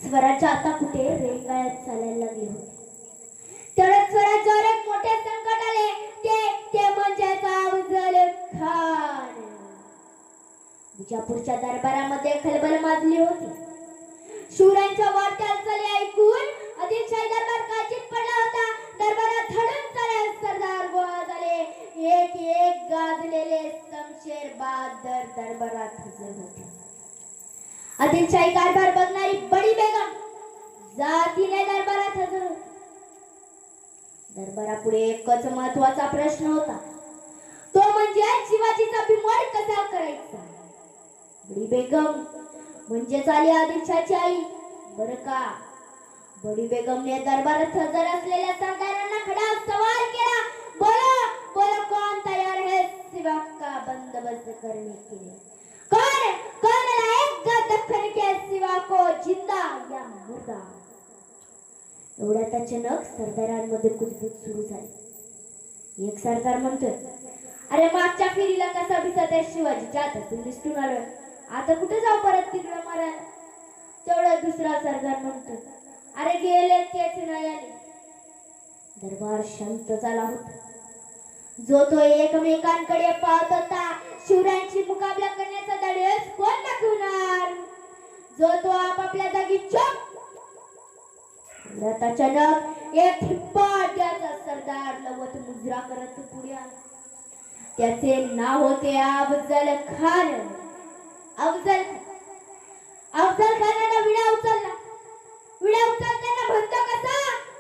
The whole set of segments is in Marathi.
स्वराज्य आता कुठे रेंगाळत चालायला लागले होते. तेवढ्यात स्वराज्यावर एक मोठे संकट आले. ते म्हणजे अफजल खान. विजापूरच्या दरबारामध्ये खलबल माजली होती. शूरांच्या वाढत्या हालचाली ऐकून आदिलशाही दरबार काचीत पडला होता. दरबारात धडून चालत सरदार गोळा झाले. एक एक गाजलेले शमशेर बहादर दरबारात हजर होते. आदिलशाही कारभार बघणारी बडी बेगम जातीने दरबारात हजर होती. दरबारापुढे एकच महत्वाचा प्रश्न होता, तो म्हणजे शिवाजीचा बिमोड कसा करायचा. बडी बेगम म्हणजे झाली आदिलशाची आई बर का. बडी बेगमने दरबारात हजर असलेल्या सरदारांना खडा सवाल केला. बोलो बोलो, कौन तैयार है शिवा का बंदोबस्त करने के लिए? कौन लाएगा दक्कन के शिवा को जिंदा या मुर्दा? एवढ्यात अचानक सरदारांमध्ये कुजबूज सुरू झाली. एक सरदार म्हणतोय, अरे मागच्या फेरीला कसा भिसत आहे शिवाजीच्या हातातून दिसून आलं, आता कुठे जाऊ परत तिकडं मारायला? तेवढा दुसरा सरदार म्हणतोय, अरे गेले तेच नाही आले. दरबार शांत झाला होता. जो तो एकमेकांकडे पाहत होता. शिवरायांची मुकाबला करण्याचा धडस कोण दाखवणार? जो तो आपापल्या जागी चुप. अचानक एक ठिप्पाड्याचा सरदार लवत मुजरा करत पुढे आला. त्याचे नाव होते अफजल खान. अफजल खानाने विडा उचलला. विडा उचलताना म्हणतो कसा,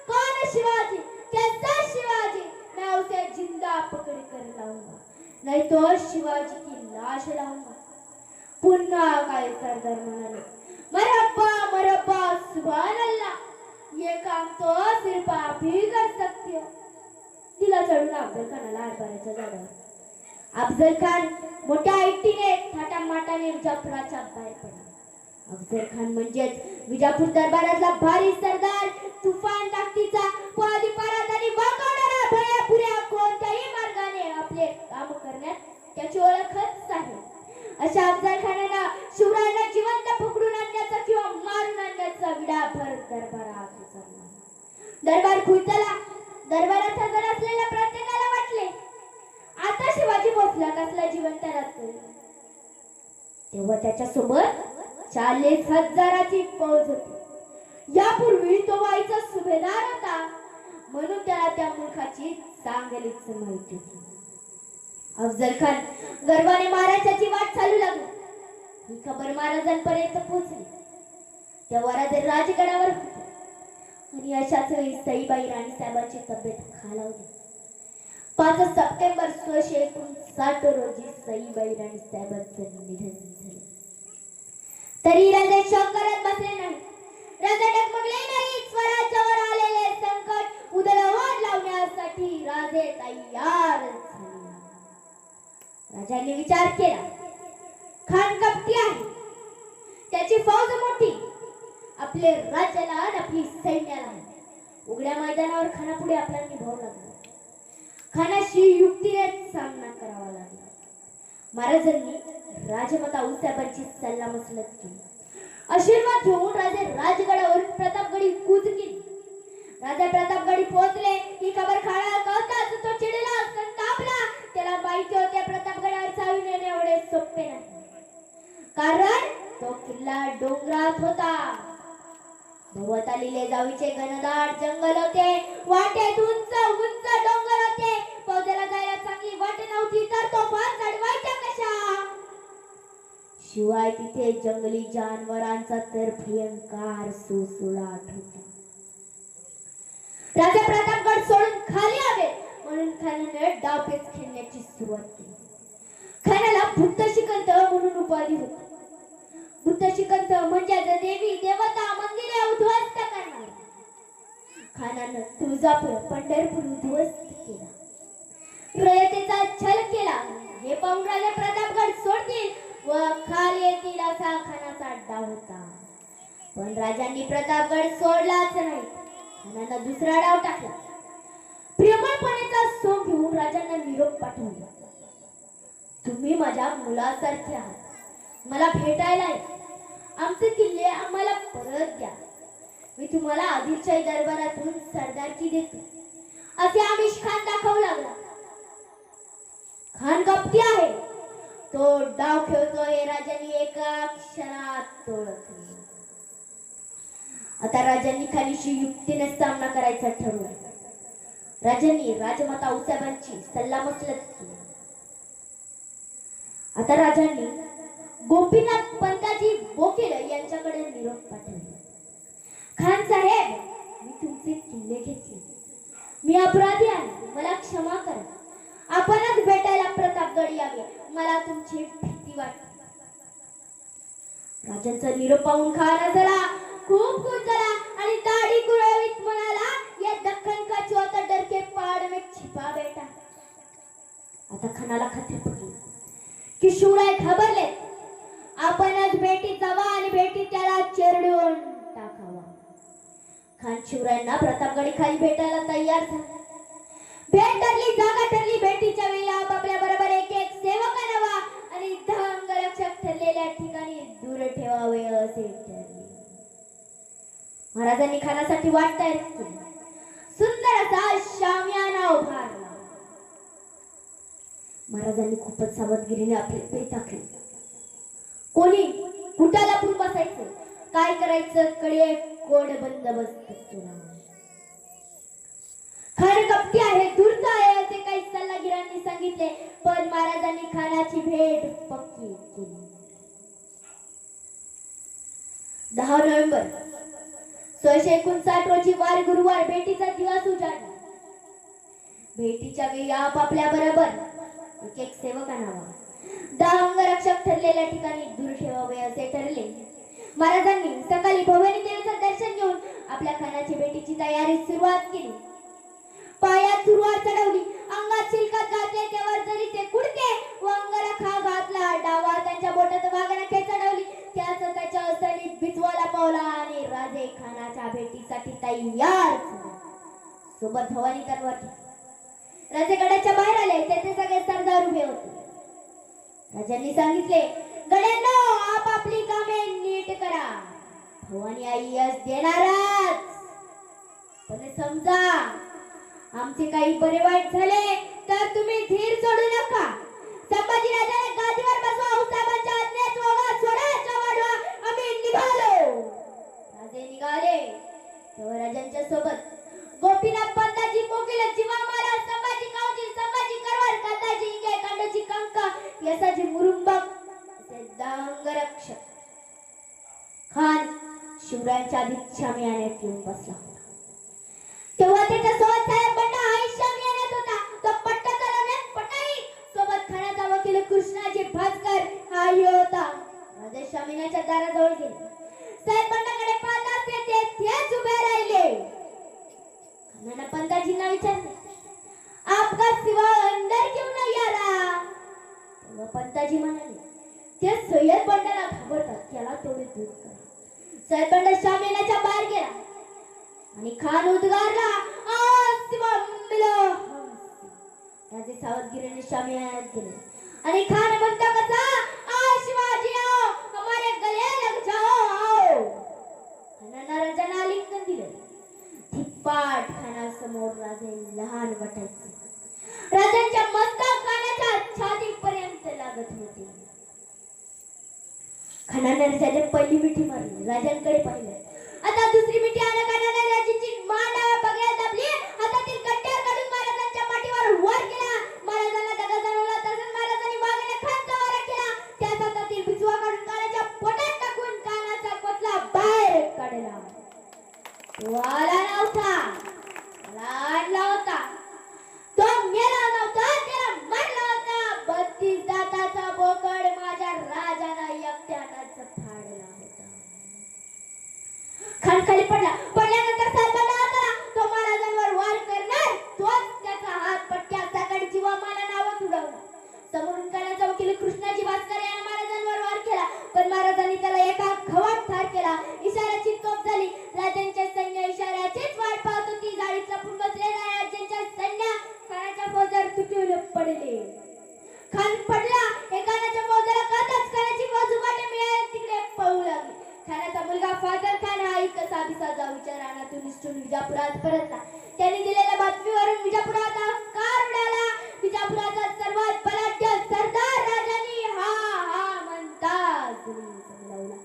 कौन शिवाजी, कैसा शिवाजी, मैं उसे जिंदा पकड़ कर लाऊंगा, नहीं तो शिवाजी की लाश लाऊंगा. पुन्हा काय सरदार म्हणाले, मरहबा मरहबा, सुभान अल्लाह, ये काम तो सिर्फ आप ही कर सकते हो. तिला चढून अफजल खानाला आरपाराच्या झाडावर. अफजल खान मोठ्या ऐटीने थाटामाटाने विजापुराच्या बाहेर पडला. अफजल खान म्हणजेच विजापूर दरबारातला भारी सरदार, तुफान ताकदीचा, पादी पारात आणि वाकवणारा, भयापुऱ्या कोणत्याही मार्गाने आपले काम करण्यात त्याची ओळखच आहे. अशा अफजल खानाला शिवरायांना जिवंत पकडून आणण्याचा किंवा मारून आणण्याचा विडा भर दरबारात उचलला. दरबार खुलला. दरबारात हजर असलेल्या प्रत्येकाला वाटले, आता शिवाजी पोचला कसला जिवंत राहतो. तेव्हा त्याच्या सोबत 40,000ची फौज होती. यापूर्वी तो वाईचा सुभेदार होता, म्हणून त्याला त्या मुलखाची चांगलीच माहिती होती. अफजल खान गर्वाने महाराजाची वाट चालू लागला. ही खबर महाराजांपर्यंत पोहोचली. तेव्हा राजे राजगडावर होते आणि अशाच वेळी सईबाई राणीसाहेबांची तब्येत खालावली. 5 सप्टेंबर 1659 रोजी सईबाई राणीसाहेबांचं निधन झालं. तरी राजे शोक करत बसले नाही. राजे डगमगले नाही. स्वराज्यावर आलेले संकट उधळवून लावण्यासाठी राजे तयार झाले. राजांनी विचार केला, खान कपटी आहे, त्याची फौज मोठी, आपले राज्याला आणि आपली सैन्याला उघड्या मैदानावर खानापुढे आपल्याला निभाव लागला. खानाशी युक्तीने सामना करावा लागला. महाराजांनी राजमाता आऊसाहेबांची सल्लामसलत केली. आशीर्वाद घेऊन राजे राजगडावरून प्रतापगडी कूच केली. राजा प्रतापगडी पोहोचले ही खबर खाना कळताच तो चिडला, संतापला. त्याला माहिती होते प्रतापगडावर चालून येणे एवढे सोपे नाही, कारण तो किल्ला डोंगरात होता. भोवताली जावीचे घनदाट जंगल होते. वाटेत उंच उंच डोंगर होते. फौजेला जायला चांगली वाट नव्हती, तर तो फार चढवायच्या कशा? शिवाय तिथे जंगली जानवरांचा तर भयंकर सुळसुळाट होता. राजा प्रतापगड सोडून खाली आले म्हणून खानाने डावपेच खेळण्याची सुरुवात केली. खानाला बुद्ध शिकंत म्हणून उपाधी होती. बुद्ध शिकंत म्हणजे देवी देवता मंदिरे उद्ध्वस्त करणार. खानानं तुळजापूर पंढरपूर उद्ध्वस्त केला, रयतेचा छल केला. हे पाहून राजा प्रतापगड सोडतील व खाली येतील असा खानाचा डाव होता. पण राजांनी प्रतापगड सोडलाच नाही. खानानं दुसरा डाव टाकला. प्रेमळपणेचा सोंग घेऊन राजांना निरोप पाठवला. तुम्ही माझ्या मुलासारखे आहात, मला भेटायला या. आमचे किल्ले आम्हाला परत द्या. तुम्हाला आदिलशाही दरबारातून सरदारकी देतो असे आमिष खान दाखवू लागला. खान कपटी आहे, तो डाव खेळतो हे राजांनी एका क्षणात ओळखले. आता राजांनी खानीशी युक्तीने सामना करायचा ठरवला. राजांनी राजमाता आऊसाहेबांची सल्लामसलत केली. आता राजांनी गोपीनाथ पंताजी बोकील यांच्याकडे निरोप पाठवला. खान साहेब, मी तुमचे किल्ले घेतले, मी अपराधी आहे, मला क्षमा करा. आपणच भेटायला प्रतापगड यावे, मला तुमची भीती वाटते. राजांचा निरोप पाहून खान झाला खूप खुश झाला आणि दाढी कुरळीत म्हणाला, या दख्खन का चौथा डर के पहाड़ में छिपा बैठा. आता खानाला खात्री पडली की शिवराय घाबरले. आपणच भेटी जावा आणि भेटी त्याला चिरडून टाकावा. खान शिवरायांना प्रतापगडी खाली भेटायला तयार झाला. भेट ठरली, जागा ठरली. भेटीच्या वेळी आपापल्या बरोबर एक एक सेवक आणावा आणि 10 अंगरक्षक ठरलेल्या ठिकाणी दूर ठेवावे असे ठरले. महाराजांनी खानासाठी वाट तयार केली. सुंदर असा शामियाना उभारला. महाराजांनी खूपच सावधगिरीने आपले पेट टाकले. कोणी कुठे लपून बसायचं, काय करायचं कडे कोड बंदोबस्त केला. खान कपटी आहे, धूर्त आहे असे काही सल्लागिरांनी सांगितले, पण महाराजांनी खानाची भेट पक्की केली. 10 नोव्हेंबर 1659 रोजी वार गुरुवार भेटीचा दिवस उजाडला. भेटीच्या वेळी आपापल्या बरोबर एक एक सेवक आणावा, 10 अंगरक्षक ठरलेल्या ठिकाणी दूर ठेवावे असे ठरले. महाराजांनी सकाळी भवानी देवीचं दर्शन घेऊन आपल्या खानाची भेटीची तयारी सुरुवात केली. पायात सुरुवात चढवली, अंगात शिलकात घातले, त्यावर जरीचे कुडके व अंगरखा घातला. डावा त्यांच्या बोटात वाघनखे चढवली, त्याच त्याच्या असलीत बिचवाला पावला आणि राजे खानाच्या भेटीसाठी तयार झाले. सोबत भवानी तलवार घेतली. राजे गडाच्या बाहेर आले, तेथे सगळे सरदार उभे होते. राजांनी सांगितले, गड्यांनो, आपापली कामे नीट करा. भवानी आई यश देणारच, पण समजा आमचे काही बरे वाईट झाले तर तुम्ही धीर सोडू नका. संभाजी राजाने गादीवर बसवा, आऊसाहेबांच्या आज्ञेत स्वराज्य वाढवा. आम्ही निघालो. राजे निघाले तेव्हा राजांच्या सोबत गोपीनाथ पंताजी बोकील, जीवा महाराज, संभाजी कावजी, संभाजी करवर, कांदाजी इंगे, कांडोजी कंका, यसाजी मुरुंबक असे 10 अंगरक्षक. खान शिवरायांच्या आधी शामियान्यात येऊन बसला होता. तेव्हा त्याच्या सोबत साहेब बंडा हाही शामियान्यात होता. तो पट्टा चालवण्यात पटाई सोबत खानाचा वकील कृष्णाजी भास्कर हाही होता. राजे शामियान्याच्या दाराजवळ गेले. साहेब बंडाकडे पाहताच ते तेच उभे राहिले. खानाने पंताजींना विचारले, आपका सिवा अंदर क्यों नहीं आ रहा? तेव्हा पंताजी म्हणाले, ते सय्यद बंडाला घाबरतात, त्याला तेवढे दूर करा. साहेब बंडा शामियान्याच्या बाहेर गेला आणि खान उद्गारला, राजे सावधगिरीने शामियान्यात गेले आणि खान म्हणता कसा, शिवाजी आओ, हमारे गले लग जाओ, आओ. खानाला राजाला आलिंगन दिले. थिप्पाट खानासमोर राजे लहान वाटायचे. राजांच्या मस्तक खानाच्या छातीपर्यंत लागत होते. खानाने राजाने पहिली मिठी मारली, राजांकडे पाहिले. आता दुसरी मिठी आला. खानाने राजाची मान बघायला दाबली, हातातील कट्ट्यार काढून महाराजांच्या पाठीवर वर केला. महाराजांना दगा जाणवला, तसंच महाराजांनी वाघाने खानचा वारा केला. त्याच हातातील बिचवा काढून कानाच्या पोटात टाकून कानाचा कोथळा बाहेर काढला. तो आला नव्हता, लाडला होता. तो मेला नव्हता, त्याला मारला होता. 32 दाताचा बोकड माझ्या राजानं एकट्यानंच फाडला होता. खान खाली पडला. पडल्यानंतर साहेबांना आला, तो महाराजांवर वार करणार, तोच त्याचा हात पटक्या साकड जीवा मला नावात उडवला. समोरून कानाचा वकील कृष्णाजी भास्कर याने महाराजांवर वार केला, पण महाराजांनी त्याला एका खवात ठार केला. इशाऱ्याची तोप झाली. राजांच्या सैन्य इशाऱ्याचीच वाट पाहत होती. जाळीत लपून बसलेल्या राजांच्या सैन्य खानाच्या फौजावर तुटून पडले. खान पडला. एकानाच्या फौजाला कळताच खानाची फौज उभारली, मिळाली तिकडे पळू लागली. खानाचा मुलगा फादर खान हा कसा बिसाचा विचारानातून निष्ठून विजापुरात परतला. त्यांनी दिलेल्या बातमीवरून विजापुराचा कार उडाला. विजापुराचा सर्वात बलाढ्य सरदार राजांनी हा हा म्हणताच जमवला.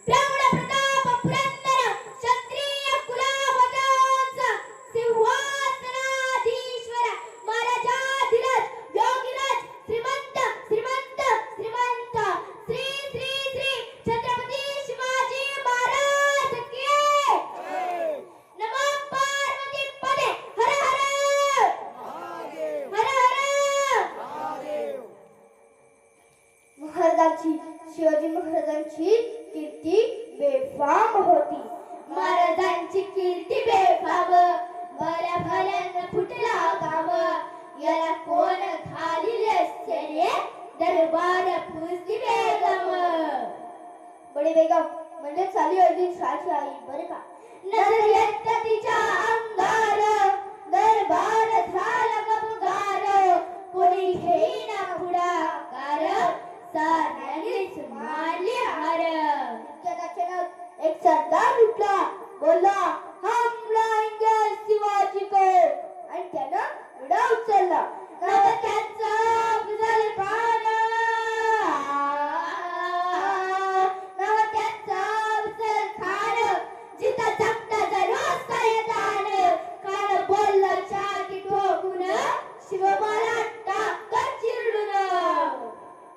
प्रौढ प्रताप पुरंदर क्षत्रिय कुलावतांचा सिंहासनाधीश्वर महाराजाधिराज योगीराज श्रीमंत श्रीमंत श्रीमंत श्री श्री श्री छत्रपती शिवाजी महाराज की नमः पार्वती पदे हर हर हर हर. महाराजांची शिवाजी महाराजांची कीर्ती बेफाम होती. महाराजांची कीर्ती बेफाम भल्या भल्यानं फुटला काम. याला कोण घालील आश्चर्य दरबार पुसली बेगम. बडी बेगम म्हणजे चाली अजून शाही आई बरं का. नजर येत तिच्या अंगार दरबार झाला गपगार. कोणी घेईना पुढाकार साऱ्यांनीच मारली हार. अचानक एक सरदार उठला बोलला हम लाएंगे शिवाजी को आणि त्यानं उडा उचलला. नवत्याचा अफजल खान नवत्याचा अफजल खान जिथं जगता जरूर सैतान. खान बोलला छाती ठोकून शिवबाला टाकत चिरडून.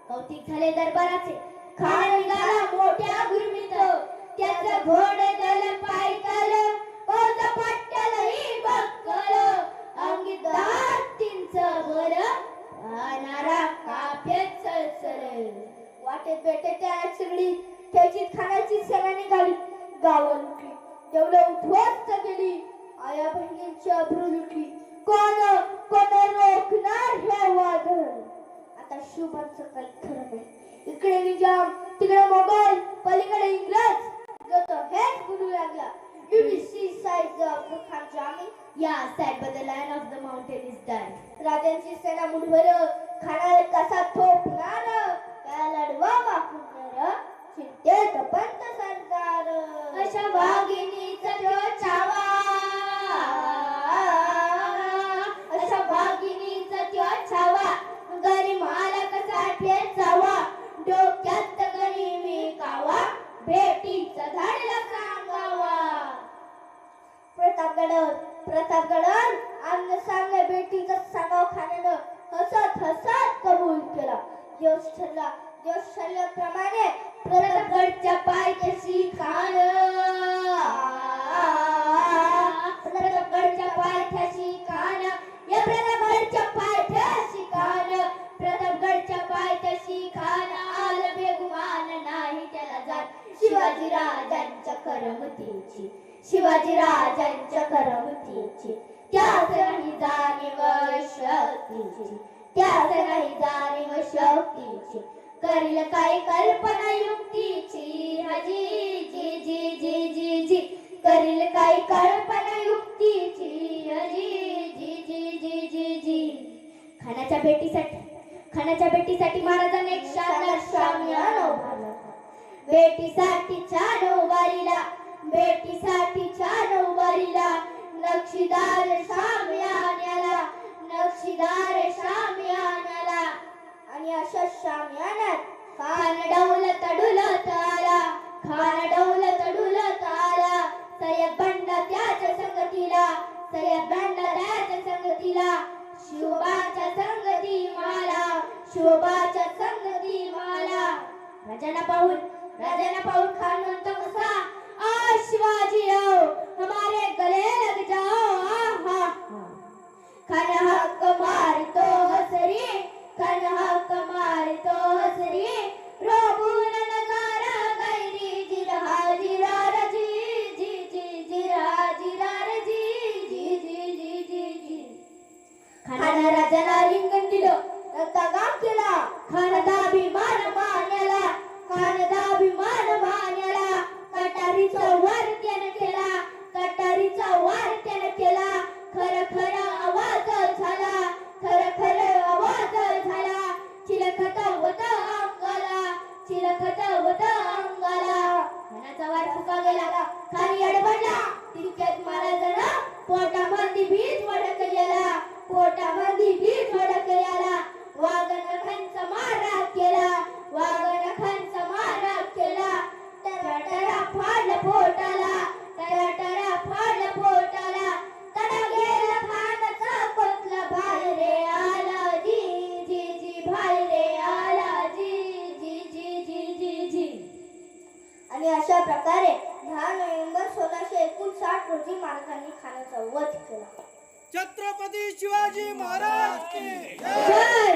कौतिक झाले दरबाराचे. खान निघाला मोठ्या गुरमीत. त्याचं घोडे दल पायतल कोज पट्ट्यालाही बक्कल. अंगी दातींच बर पाहणारा काफ्यात चलचल. वाटेत भेटे त्या सगळी त्याची खाण्याची सेना निघाली. गावं लुटली तेवढं उद्ध्वस्त गेली. आया बहिणींची अब्रू लुटली. कोण कोण रोखणार हे वादळ. आता शुभांचं काही खरं नाही. इकडे निजाम तिकडे मोगल पलीकडे इंग्रज जो तो हेच बोलू लागला. You will see sides of the Khanjami. Yeah, said, but the lion of the mountain is dead. राजांची सेना मुठभर खानाला कसा थोपणार. त्या लढवा माफूनर चिंतेत पंत सरदार. अशा वाघिणीचा तो छावा अशा वाघिणीचा तो छावा गरिमाला कसा ठेचावा. डोक्यात गणी मी कावा भेटीचा धाडला सांगावा. प्रतापगड आमने सांगे भेटीचा सांगाव. खाण्यानं हसत हसत कबूल केला. जोश ठरल्याप्रमाणे प्रतापगडच्या पायथ्याशी खान प्रतापगडच्या पायथ्याशी खान या प्रतापगडच्या पायथ्याशी खान प्रतापगडच्या पायथ्याशी खान आलं बेगुमान नाही त्याला जात. शिवाजी राजांच्या करमतीची शिवाजी राजांच्या करमतीची त्याच नाही जाणीव शक्तीची त्याच नाही जाणीव शक्तीची. करील काही कल्पना युक्तीची हजी जी जी जी जी जी. करील काही कल्पना युक्तीची हजी जी जी जी जी जी. खानाच्या भेटीसाठी महाराजांनी एक शानदार शामियाना उभारला. भेटीसाठी उभारीला नक्षीदार शामियान्याला आणि अशा शामियान्यात खान डौलत डुलत आला. सय्यद बंड त्याच्या संगतीला शोभाच्या संगती माला. राजांना पाहून खान म्हणतो कसा प्रकारे 10 नोव्हेंबर 1659 रोजी महाराजांनी खानाचा वध केला. छत्रपती शिवाजी महाराज की जय.